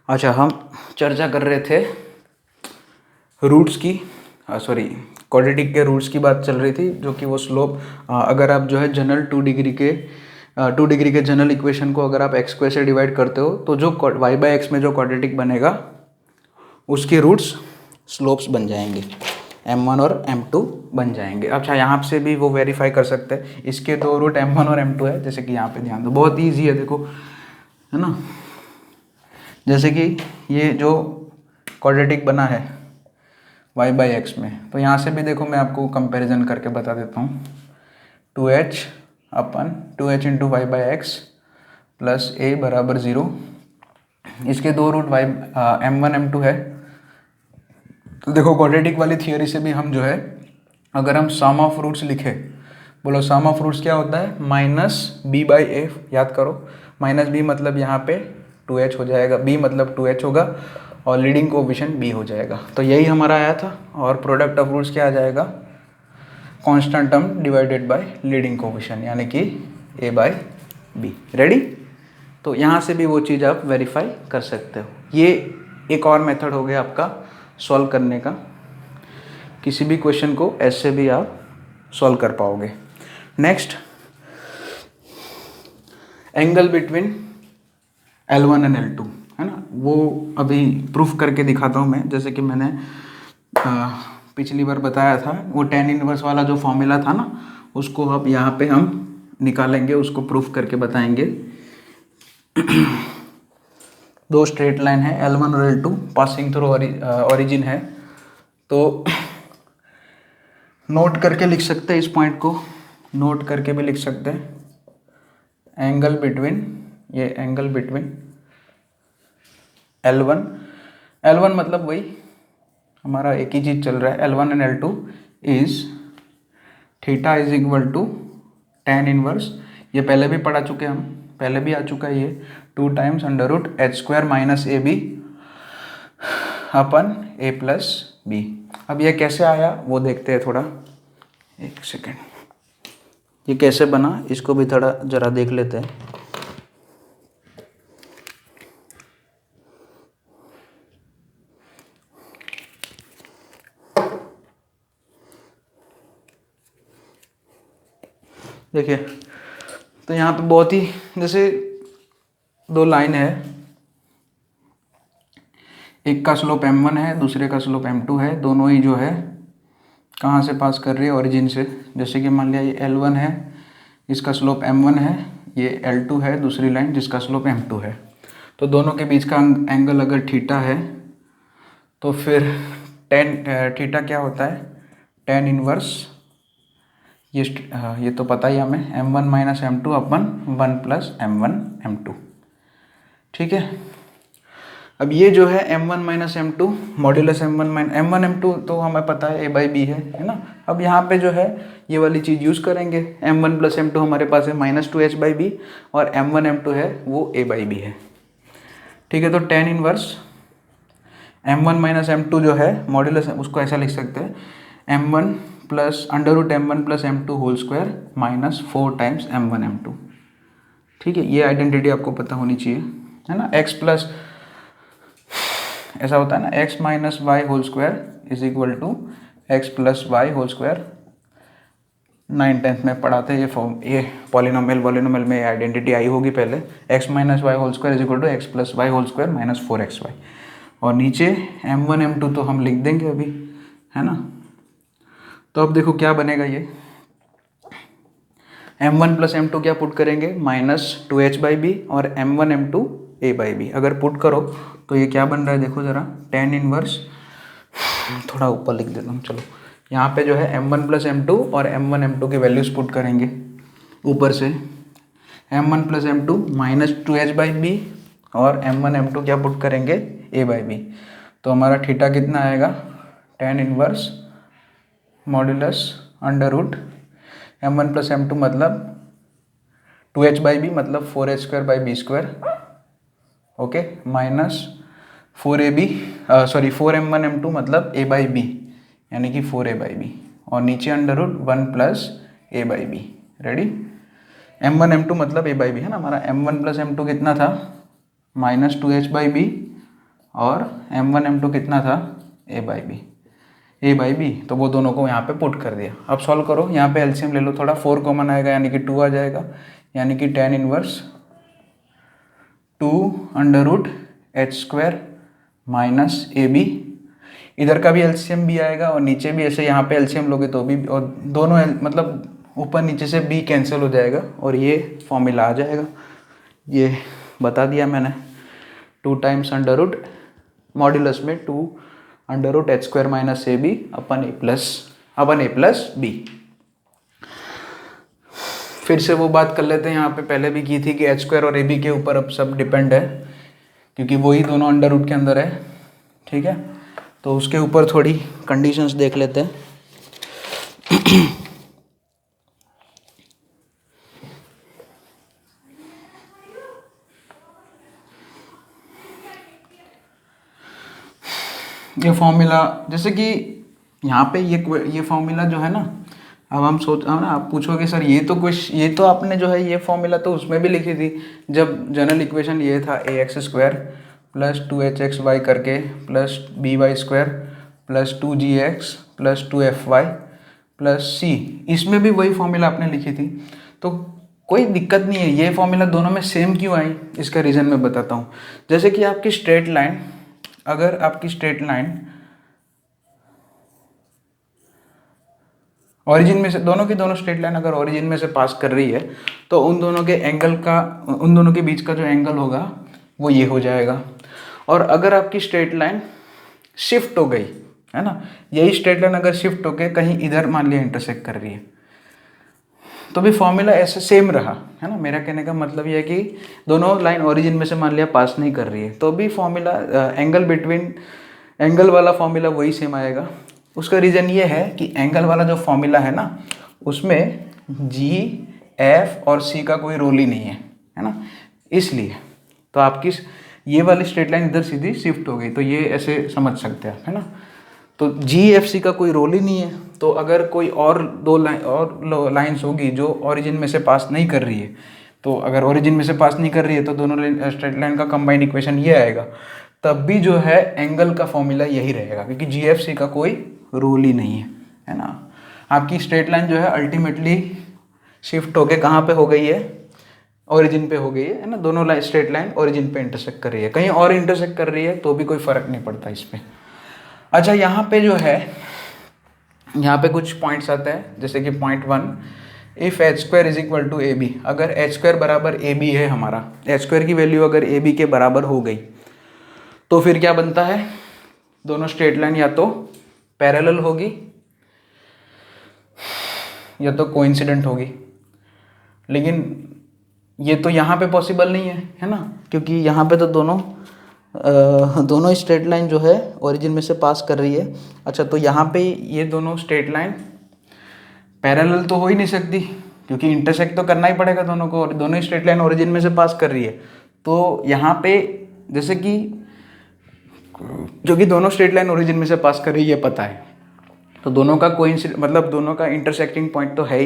अच्छा, हम चर्चा कर रहे थे रूट्स की, सॉरी क्वाड्रेटिक के रूट्स की बात चल रही थी, जो कि वो स्लोप अगर आप जो है जनरल 2 डिग्री के जनरल इक्वेशन को अगर आप एक्स स्क्वायर से डिवाइड करते हो तो जो वाई बाई एक्स में जो क्वाड्रेटिक बनेगा उसके रूट्स स्लोप्स बन जाएंगे, m1 और m2 बन जाएंगे। अच्छा, यहाँ से भी वो वेरीफाई कर सकते हैं, इसके दो रूट m1 और m2 है। जैसे कि यहाँ पे ध्यान दो, बहुत ईजी है, देखो है ना। जैसे कि ये जो क्वाड्रेटिक बना है y बाई एक्स में, तो यहाँ से भी देखो मैं आपको कंपैरिजन करके बता देता हूँ। 2h into Y by X plus a बराबर 0। इसके दो रूट m1 m2 है। तो देखो क्वाड्रेटिक वाली थियोरी से भी हम जो है, अगर हम सम ऑफ रूट्स लिखे, बोलो सम ऑफ रूट्स क्या होता है, माइनस बी बाई ए। याद करो, माइनस बी मतलब यहाँ पे 2h हो जाएगा, b मतलब 2h होगा और लीडिंग कोएफिशिएंट b हो जाएगा। तो यही हमारा आया था। और प्रोडक्ट ऑफ रूट्स क्या आ जाएगा, constant term divided by leading coefficient, यानी कि a बाई बी। रेडी? तो यहाँ से भी वो चीज़ आप वेरीफाई कर सकते हो। ये एक और मेथड हो गया आपका सॉल्व करने का। किसी भी क्वेश्चन को ऐसे भी आप सॉल्व कर पाओगे। Next, angle between L1 and L2 है ना, वो अभी प्रूफ करके दिखाता हूँ मैं। जैसे कि मैंने पिछली बार बताया था, वो tan इनवर्स वाला जो फॉर्मूला था ना, उसको अब यहाँ पे हम निकालेंगे, उसको प्रूफ करके बताएंगे। दो स्ट्रेट लाइन है L1 और L2 पासिंग थ्रू ओरिजिन है, तो नोट करके लिख सकते हैं, इस पॉइंट को नोट करके भी लिख सकते हैं। एंगल बिटवीन, ये एंगल बिटवीन L1 मतलब वही हमारा एक ही चीज़ चल रहा है, L1 and L2 is theta is equal to tan inverse. ये पहले भी पढ़ा चुके हम, पहले भी आ चुका है ये, 2 times under root H square minus A B upon A plus B. अब ये कैसे आया वो देखते हैं थोड़ा, एक सेकेंड। ये कैसे बना इसको भी थोड़ा जरा देख लेते हैं। देखिए, तो यहाँ पे बहुत ही, जैसे दो लाइन है, एक का स्लोप m1 है, दूसरे का स्लोप m2 है। दोनों ही जो है कहाँ से पास कर रही है, ओरिजिन से। जैसे कि मान लिया ये L1 है, इसका स्लोप m1 है, ये L2 है दूसरी लाइन जिसका स्लोप m2 है। तो दोनों के बीच का एंगल अगर थीटा है तो फिर थीटा क्या होता है, tan इनवर्स, ये तो पता ही हमें, m1 माइनस m2 अपन 1 प्लस m1 m2। ठीक है, अब ये जो है m1 minus m2 modulus m1 m2 तो हमें पता है a बाई बी है ना। अब यहाँ पे जो है ये वाली चीज़ यूज़ करेंगे, m1 प्लस m2 हमारे पास है माइनस 2h बाई बी, और m1 m2 है वो a बाई बी है। ठीक है, तो tan inverse m1 minus m2 जो है मॉड्यूलस, उसको ऐसा लिख सकते हैं m1 plus under root m1 plus m2 whole square minus 4 times m1 m2। ठीक है, ये आइडेंटिटी आपको पता होनी चाहिए, है ना। x प्लस, ऐसा होता है ना, x minus Y whole square is equal to X plus Y whole square. 9th में पढ़ाते हैं ये पॉलिनोमियल में ये आइडेंटिटी आई होगी पहले, x minus Y whole square is equal to X plus Y whole square minus 4xy। और नीचे m1 m2 तो हम लिख देंगे अभी, है ना। तो अब देखो क्या बनेगा, ये m1 प्लस m2 क्या पुट करेंगे, माइनस 2h बाई बी, और m1 m2 a by B अगर पुट करो तो ये क्या बन रहा है, देखो ज़रा, tan इनवर्स, थोड़ा ऊपर लिख देता हूँ, चलो। यहाँ पे जो है m1 प्लस m2 और m1 m2 की वैल्यूज़ पुट करेंगे ऊपर से, m1 plus m2 minus 2h by B, और m1 m2 क्या पुट करेंगे, a बाई बी। तो हमारा थीटा कितना आएगा, tan inverse modulus under root m1 plus m2 मतलब 2h बाई बी मतलब 4h square by B square, okay, minus 4ab, sorry 4m1 m2 मतलब a बाई बी, यानी कि 4a बाई बी, और नीचे under root 1 plus a by B. Ready? m1 m2 मतलब a by B है ना। हमारा m1 प्लस m2 कितना था, माइनस 2h बाई बी और m1 m2 कितना था a बाई बी, तो वो दोनों को यहाँ पे पुट कर दिया। अब सॉल्व करो, यहाँ पे एलसीएम ले लो, थोड़ा 4 कॉमन आएगा यानी कि 2 आ जाएगा, यानी कि tan inverse 2 under root H square minus A B, इधर का भी एलसीएम भी आएगा और नीचे भी ऐसे यहाँ पे एलसीएम लोगे तो भी, और दोनों मतलब ऊपर नीचे से b कैंसिल हो जाएगा और ये फॉर्मूला आ जाएगा। ये बता दिया मैंने, 2 टाइम्स अंडर रूट मॉड्यूलस में 2 under root H square minus A B upon A plus B. फिर से वो बात कर लेते हैं, यहाँ पे पहले भी की थी कि एच स्क्वायर और ए बी के ऊपर अब सब डिपेंड है क्योंकि वही दोनों अंडर रूट के अंदर है, ठीक है। तो उसके ऊपर थोड़ी कंडीशंस देख लेते हैं। ये फॉर्मूला जैसे कि यहाँ पे ये फॉर्मूला जो है ना, अब हम ना आप पूछोगे सर ये तो आपने जो है ये फॉर्मूला तो उसमें भी लिखी थी जब जनरल इक्वेशन ये था ए एक्स स्क्वायर प्लस 2hxy करके plus B Y square plus 2gx plus 2fy plus C, इसमें भी वही फॉर्मूला आपने लिखी थी। तो कोई दिक्कत नहीं है, ये फॉर्मूला दोनों में सेम क्यों आई, इसका रीज़न मैं बताता हूँ। जैसे कि आपकी स्ट्रेट लाइन, अगर आपकी स्ट्रेट लाइन ओरिजिन में से, दोनों की दोनों स्ट्रेट लाइन अगर ओरिजिन में से पास कर रही है तो उन दोनों के बीच का जो एंगल होगा वो ये हो जाएगा। और अगर आपकी स्ट्रेट लाइन शिफ्ट हो गई है ना, यही स्ट्रेट लाइन अगर शिफ्ट होकर कहीं इधर मान लिया इंटरसेक्ट कर रही है तो भी फॉर्मूला ऐसे सेम रहा है ना। मेरा कहने का मतलब ये है कि दोनों लाइन ओरिजिन में से मान लिया पास नहीं कर रही है तो भी फॉर्मूला एंगल वाला फॉर्मूला वही सेम आएगा। उसका रीज़न ये है कि एंगल वाला जो फॉर्मूला है ना उसमें जी एफ और सी का कोई रोल ही नहीं है ना, इसलिए तो आपकी ये वाली स्ट्रेट लाइन इधर सीधी शिफ्ट हो गई, तो ये ऐसे समझ सकते हैं, है ना। तो जी एफ सी का कोई रोल ही नहीं है, तो अगर कोई और दो लाइन्स होगी जो ओरिजिन में से पास नहीं कर रही है, तो अगर ओरिजिन में से पास नहीं कर रही है तो दोनों स्ट्रेट लाइन का कंबाइंड इक्वेशन ये आएगा, तब भी जो है एंगल का फॉर्मूला यही रहेगा क्योंकि जी एफ सी का कोई रोल ही नहीं है ना। आपकी स्ट्रेट लाइन जो है अल्टीमेटली शिफ्ट होके कहाँ पे हो गई है, ओरिजिन पे हो गई है ना। दोनों स्ट्रेट लाइन ओरिजिन पे इंटरसेक्ट कर रही है, कहीं और इंटरसेक्ट कर रही है तो भी कोई फ़र्क नहीं पड़ता इस पर। अच्छा, यहाँ पे जो है यहाँ पे कुछ पॉइंट्स आते हैं, जैसे कि point 1, if H square is equal to A B, अगर एच स्क्वायर बराबर ए बी है, हमारा एच स्क्वायर की वैल्यू अगर ए बी के बराबर हो गई तो फिर क्या बनता है, दोनों स्ट्रेट लाइन या तो पैरेलल होगी या तो कोइंसिडेंट होगी। लेकिन ये तो यहाँ पे पॉसिबल नहीं है ना, क्योंकि यहाँ पे तो दोनों स्ट्रेट लाइन जो है ओरिजिन में से पास कर रही है। अच्छा, तो यहाँ पे ये दोनों स्ट्रेट लाइन पैरेलल तो हो ही नहीं सकती क्योंकि इंटरसेक्ट तो करना ही पड़ेगा दोनों को, और दोनों स्ट्रेट लाइन ओरिजिन में से पास कर रही है। तो यहाँ पे जैसे कि जो कि दोनों स्ट्रेट लाइन ओरिजिन में से पास कर रही है पता है, तो दोनों का मतलब दोनों का इंटरसेक्टिंग पॉइंट तो है ही,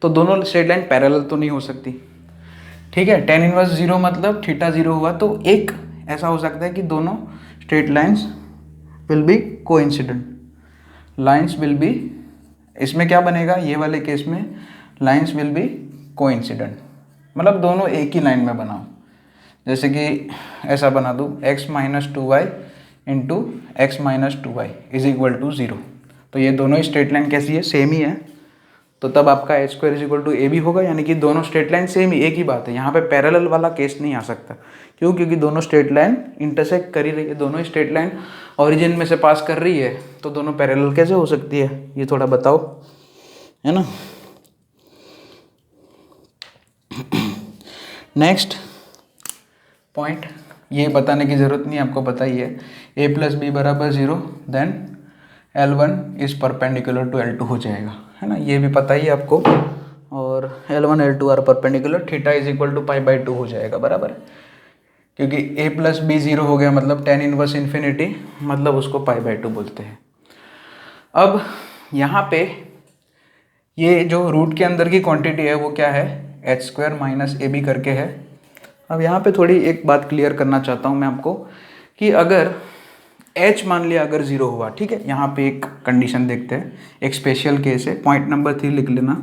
तो दोनों स्ट्रेट लाइन पैरेलल तो नहीं हो सकती, ठीक है। tan इनवर्स 0 मतलब थीटा 0 हुआ, तो एक ऐसा हो सकता है कि दोनों straight lines will be coincident, lines will be, इसमें क्या बनेगा, ये वाले केस में लाइन्स विल बी कोइंसिडेंट, मतलब दोनों एक ही लाइन में बनाओ। जैसे कि ऐसा बना दूँ x minus 2y into X minus 2y is equal to 0, तो ये दोनों स्ट्रेट लाइन कैसी है, सेम ही है, तो तब आपका H square is equal to A B होगा, यानी कि दोनों स्ट्रेट लाइन सेम ही, एक ही बात है। यहाँ पे पैरेलल वाला केस नहीं आ सकता, क्यों, क्योंकि दोनों स्ट्रेट लाइन इंटरसेक्ट कर ही रही है, दोनों स्ट्रेट लाइन ओरिजिन में से पास कर रही है, तो दोनों पैरेलल कैसे हो सकती है, ये थोड़ा बताओ, है ना। नेक्स्ट पॉइंट, ये बताने की ज़रूरत नहीं, आपको पता ही है, a प्लस बी बराबर 0 then L1 is perpendicular to L2 हो जाएगा, है ना, ये भी पता ही है आपको। और L1 L2 are perpendicular, theta is equal to pi by 2 हो जाएगा, बराबर है, क्योंकि a प्लस बी 0 हो गया मतलब tan इनवर्स इन्फिनिटी, मतलब उसको पाई बाई 2 बोलते हैं। अब यहाँ पे ये जो रूट के अंदर की क्वांटिटी है वो क्या है, H square minus A B करके है। अब यहाँ पे थोड़ी एक बात क्लियर करना चाहता हूँ मैं आपको कि अगर h मान लिया अगर 0 हुआ, ठीक है, यहाँ पे एक कंडीशन देखते हैं, एक स्पेशल केस है, पॉइंट नंबर 3 लिख लेना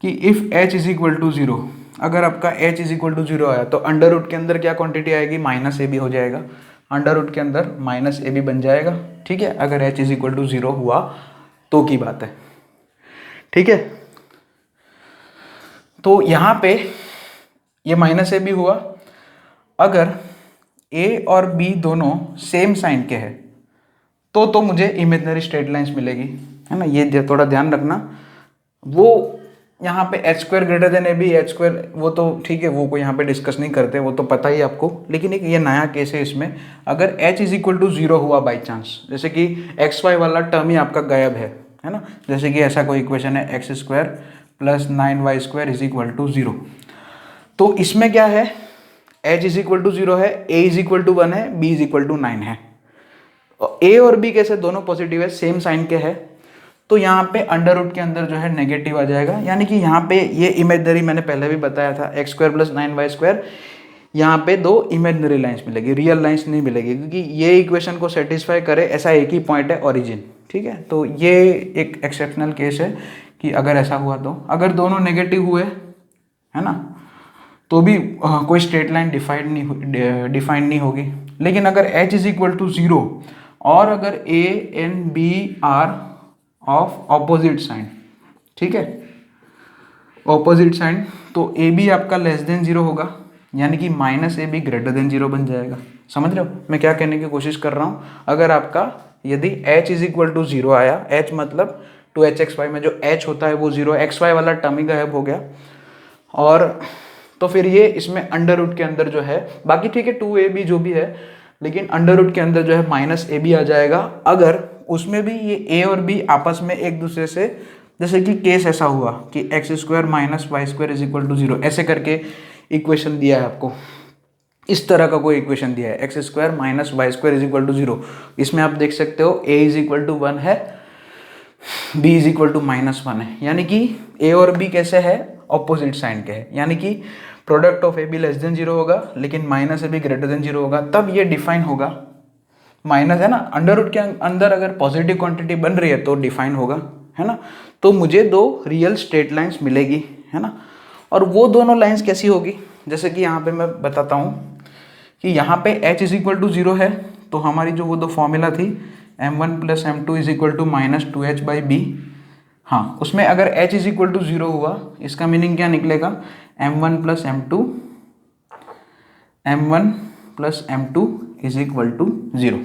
कि if h is equal to 0, अगर आपका h इज इक्वल टू 0 आया तो अंडर रूट के अंदर क्या क्वांटिटी आएगी, माइनस ए बी हो जाएगा, अंडर रूट के अंदर माइनस ए बी बन जाएगा, ठीक है, अगर h इज इक्वल टू 0 हुआ तो की बात है, ठीक है। तो यहाँ पे ये माइनस ए बी हुआ, अगर a और b दोनों सेम साइन के हैं तो मुझे इमेजिनरी स्ट्रेट लाइंस मिलेगी, है ना, ये थोड़ा ध्यान रखना। वो यहाँ पे h square greater than A B, H square वो तो ठीक है, वो कोई यहाँ पे डिस्कस नहीं करते, वो तो पता ही आपको, लेकिन एक ये नया केस है इसमें, अगर h इज इक्वल टू 0 हुआ बाई चांस, जैसे कि एक्स वाई वाला टर्म ही आपका गायब है ना, जैसे कि ऐसा कोई इक्वेशन है X square plus 9y square is equal to 0, तो इसमें क्या है, h इज इक्वल टू 0 है, a इज इक्वल टू 1 है, b इज इक्वल टू 9 है, a और b कैसे दोनों पॉजिटिव है, सेम साइन के है, तो यहाँ पे अंडर रूट के अंदर जो है नेगेटिव आ जाएगा, यानी कि यहाँ पे ये इमेजनरी मैंने पहले भी बताया था, x square plus 9y square, यहाँ पे दो इमेजनरी लाइंस मिलेगी, रियल लाइंस नहीं मिलेगी, क्योंकि ये इक्वेशन को सेटिस्फाई करे ऐसा एक ही पॉइंट है ओरिजिन, ठीक है। तो ये एक एक्सेप्शनल केस है कि अगर ऐसा हुआ तो, अगर दोनों नेगेटिव हुए, है ना, तो भी कोई स्ट्रेट लाइन डिफाइंड नहीं होगी, लेकिन अगर h इज इक्वल टू 0 और अगर a and b are of opposite sign, ठीक है, ऑपोजिट साइन, तो ए बी आपका लेस देन 0 होगा, यानी कि minus A B greater than 0 बन जाएगा। समझ रहे हो मैं क्या कहने की कोशिश कर रहा हूँ, अगर आपका यदि h इज इक्वल टू 0 आया, h मतलब 2hxy में जो h होता है वो 0, xy वाला टर्म ही गायब हो गया, और तो फिर ये इसमें अंडर रूट के अंदर जो है, बाकी ठीक है 2ab जो भी है, लेकिन अंडर रूट के अंदर जो है माइनस ए बी आ जाएगा, अगर उसमें भी ये a और b आपस में एक दूसरे से, जैसे कि केस ऐसा हुआ कि X square minus Y square is equal to 0, ऐसे करके इक्वेशन दिया है आपको, इस तरह का कोई इक्वेशन दिया है, X square minus Y square is equal to 0, इसमें आप देख सकते हो a इज इक्वल टू 1 है, b is equal to minus 1 है, यानी कि a और b कैसे है, ऑपोजिट साइन के है, यानी कि product of A be less than 0 होगा, लेकिन minus A B greater than 0 होगा, तब ये डिफाइन होगा, माइनस है ना, अंडर रूट के अंदर अगर पॉजिटिव क्वांटिटी बन रही है तो डिफाइन होगा, है ना, तो मुझे दो रियल स्ट्रेट लाइंस मिलेगी, है ना, और वो दोनों लाइंस कैसी होगी, जैसे कि यहाँ पे मैं बताता हूँ कि यहाँ पे h इज इक्वल टू 0 है, तो हमारी जो वो दो फॉर्मूला थी m1 plus m2 is equal to minus 2h by B, हाँ, उसमें अगर h इज इक्वल टू 0 हुआ, इसका मीनिंग क्या निकलेगा, m1 plus m2 is equal to 0।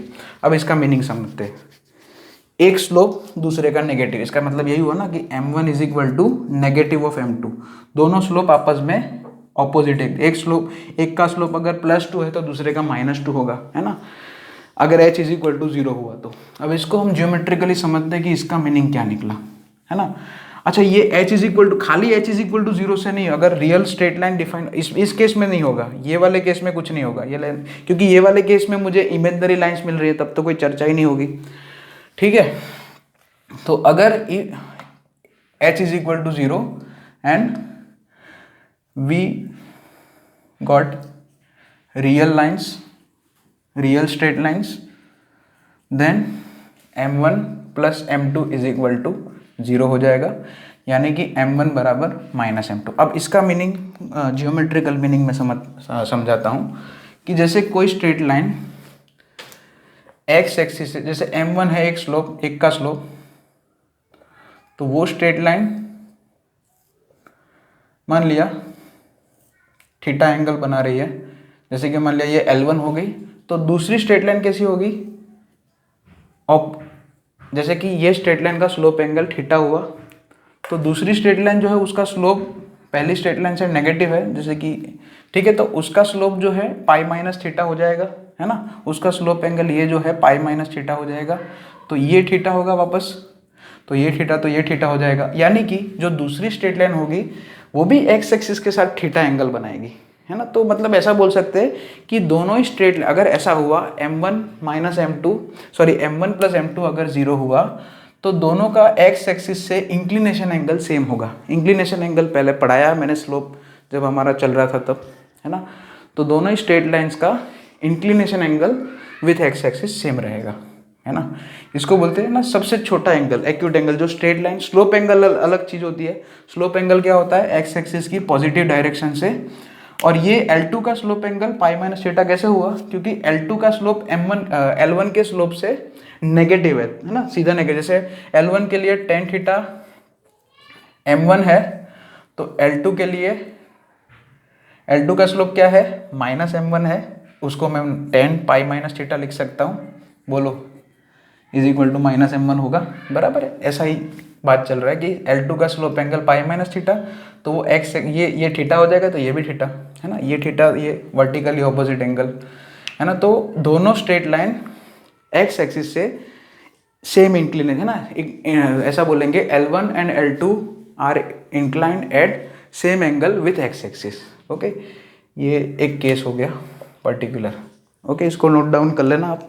अब इसका मीनिंग समझते हैं, एक स्लोप दूसरे का नेगेटिव, इसका मतलब यही हुआ ना कि m1 is equal to negative of m2, दोनों स्लोप आपस में ऑपोजिट है, एक स्लोप, एक का स्लोप अगर +2 है तो दूसरे का -2 होगा, है ना, अगर h इज इक्वल टू 0 हुआ तो। अब इसको हम ज्योमेट्रिकली समझते हैं कि इसका मीनिंग क्या निकला, है ना। अच्छा, ये h इज इक्वल टू, खाली h इज इक्वल टू 0 से नहीं, अगर रियल स्ट्रेट लाइन डिफाइन, इस केस में नहीं होगा, ये वाले केस में कुछ नहीं होगा, ये लाइन, क्योंकि ये वाले केस में मुझे इमेजिनरी लाइंस मिल रही है, तब तो कोई चर्चा ही नहीं होगी, ठीक है। तो अगर h is equal to 0 and we got real lines, real straight lines, then m1 plus m2 is equal to 0 हो जाएगा, यानी कि m1 बराबर माइनस m2। अब इसका मीनिंग जियोमेट्रिकल मीनिंग में समझाता हूँ कि जैसे कोई स्ट्रेट लाइन x एक्सिस से, जैसे m1 है एक स्लोप, एक का स्लोप, तो वो स्ट्रेट लाइन मान लिया थीटा एंगल बना रही है, जैसे कि मान लिया ये L1 हो गई, तो दूसरी स्ट्रेट लाइन कैसी होगी, जैसे कि ये स्ट्रेट लाइन का स्लोप एंगल थीटा हुआ, तो दूसरी स्ट्रेट लाइन जो है उसका स्लोप पहली स्ट्रेट लाइन से नेगेटिव है, जैसे कि ठीक है, तो उसका स्लोप जो है पाई माइनस थीटा हो जाएगा, है ना, उसका स्लोप एंगल ये जो है पाई माइनस थीटा हो जाएगा, तो ये थीटा होगा वापस, तो ये थीटा, तो ये थीटा हो जाएगा, यानी कि जो दूसरी स्ट्रेट लाइन होगी वो भी एक्स एक्सिस के साथ थीटा एंगल बनाएगी, है ना। तो मतलब ऐसा बोल सकते हैं कि दोनों ही स्ट्रेट, अगर ऐसा हुआ m1 minus m2, sorry m1 plus m2 अगर 0 हुआ, तो दोनों का एक्स एक्सिस से इंक्लिनेशन एंगल सेम होगा। इंक्लिनेशन एंगल पहले पढ़ाया मैंने, स्लोप जब हमारा चल रहा था तब, है ना। तो दोनों ही स्ट्रेट लाइंस का inclination angle with X axis same रहेगा, है ना। इसको बोलते हैं ना सबसे छोटा एंगल, एक्यूट एंगल। जो स्ट्रेट लाइन, स्लोप एंगल अलग चीज़ होती है। स्लोप एंगल क्या होता है, एक्स एक्सिस की पॉजिटिव डायरेक्शन से। और ये L2 का slope angle pi minus theta कैसे हुआ, क्योंकि L2 का स्लोप L1 के स्लोप से नेगेटिव है ना, सीधा नेगेटिव। जैसे L1 के लिए टेन थीटा M1 है, तो L2 के लिए L2 का स्लोप क्या है, माइनस M1 है। उसको मैं टेन पाई माइनस थीटा लिख सकता हूँ, बोलो, is equal to minus M1 होगा, बराबर है। ऐसा ही बात चल रहा है कि L2 का slope angle pi minus theta, तो वो एक्स, ये थीटा हो जाएगा, तो ये भी थीटा, है ना। ये थीटा, ये वर्टिकली ऑपोजिट एंगल, है ना। तो दोनों स्ट्रेट लाइन एक्स एक्सिस से सेम इंक्लिनेशन, है ना। ऐसा बोलेंगे L1 and L2 are inclined at same angle with X axis. Okay, ये एक केस हो गया पर्टिकुलर। ओके, इसको नोट डाउन कर लेना आप।